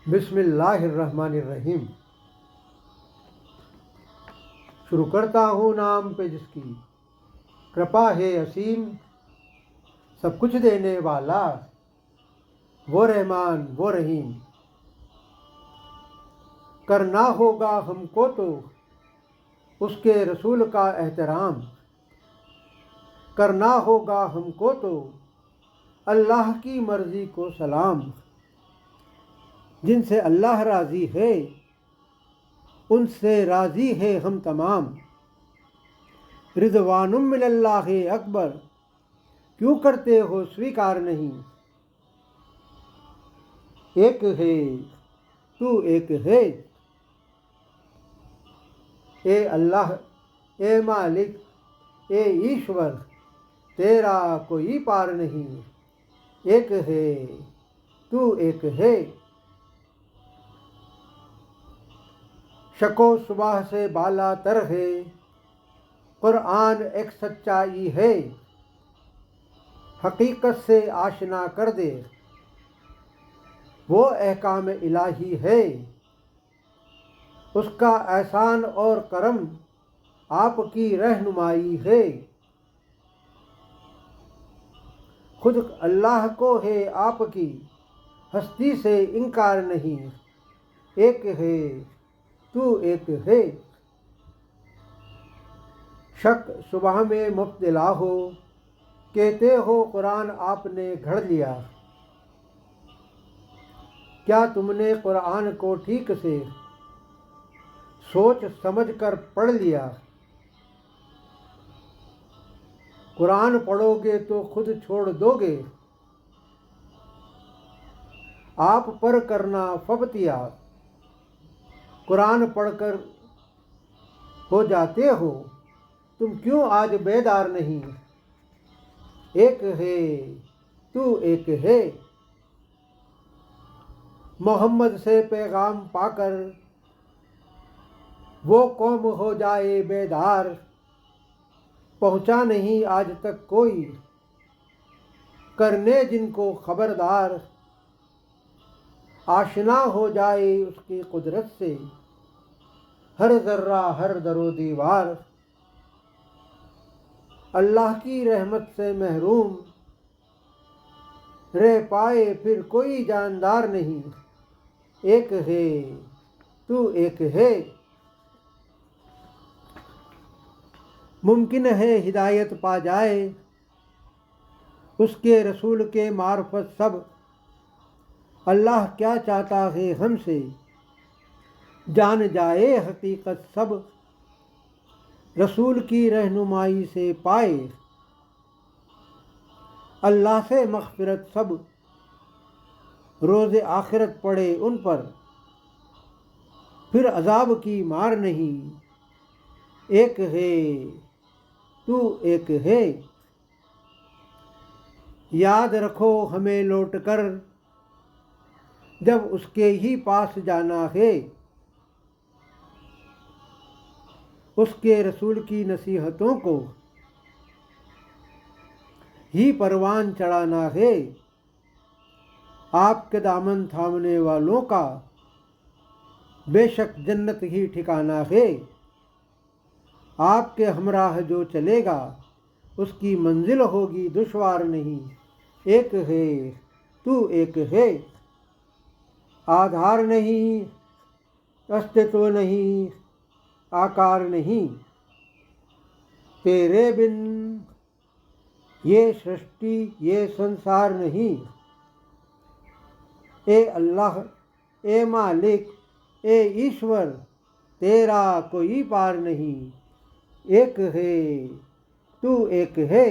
बिस्मिल्लाहिर्रहमानिर्रहीम। शुरू करता हूँ नाम पे जिसकी कृपा है असीम, सब कुछ देने वाला वो रहमान वो रहीम। करना होगा हमको तो उसके रसूल का एहतराम, करना होगा हमको तो अल्लाह की मर्ज़ी को सलाम। जिनसे अल्लाह राज़ी है उनसे राज़ी है हम तमाम। रिज़वानुम मिनल्लाहि अकबर, क्यों करते हो स्वीकार नहीं। एक है तू एक है, ए अल्लाह ए मालिक ए ईश्वर, तेरा कोई पार नहीं। एक है तू एक है। शको सुबह से बाला तर है, कुरान एक सच्चाई है। हकीकत से आशना कर दे, वो अहकाम इलाही है। उसका एहसान और करम आपकी रहनुमाई है। खुद अल्लाह को है आपकी हस्ती से इनकार नहीं। एक है तू एक है। शक सुबह में मुब्तला हो, कहते हो कुरान आपने घड़ लिया। क्या तुमने कुरान को ठीक से सोच समझ कर पढ़ लिया। कुरान पढ़ोगे तो खुद छोड़ दोगे, आप पर करना फबतिया। कुरान पढ़कर हो जाते हो, तुम क्यों आज बेदार नहीं। एक है तू एक है। मोहम्मद से पैगाम पाकर वो कौम हो जाए बेदार। पहुँचा नहीं आज तक कोई करने जिनको खबरदार। आशना हो जाए उसकी कुदरत से हर ज़र्रा हर दरो दीवार। अल्लाह की रहमत से महरूम रह पाए फिर कोई जानदार नहीं। एक है तू एक है। मुमकिन है हिदायत पा जाए उसके रसूल के मार्फत सब। अल्लाह क्या चाहता है हमसे जान जाए हकीकत सब। रसूल की रहनुमाई से पाए अल्लाह से मग़फ़िरत सब। रोज़े आखिरत पड़े उन पर फिर अज़ाब की मार नहीं। एक है तू एक है। याद रखो हमें लौट कर जब उसके ही पास जाना है। उसके रसूल की नसीहतों को ही परवान चढ़ाना है। आपके दामन थामने वालों का बेशक जन्नत ही ठिकाना है। आपके हमराह जो चलेगा उसकी मंजिल होगी दुश्वार नहीं। एक है तू एक है। आधार नहीं, अस्तित्व नहीं, आकार नहीं, तेरे बिन ये सृष्टि ये संसार नहीं। ए अल्लाह ए मालिक ए ईश्वर, तेरा कोई पार नहीं। एक है तू एक है।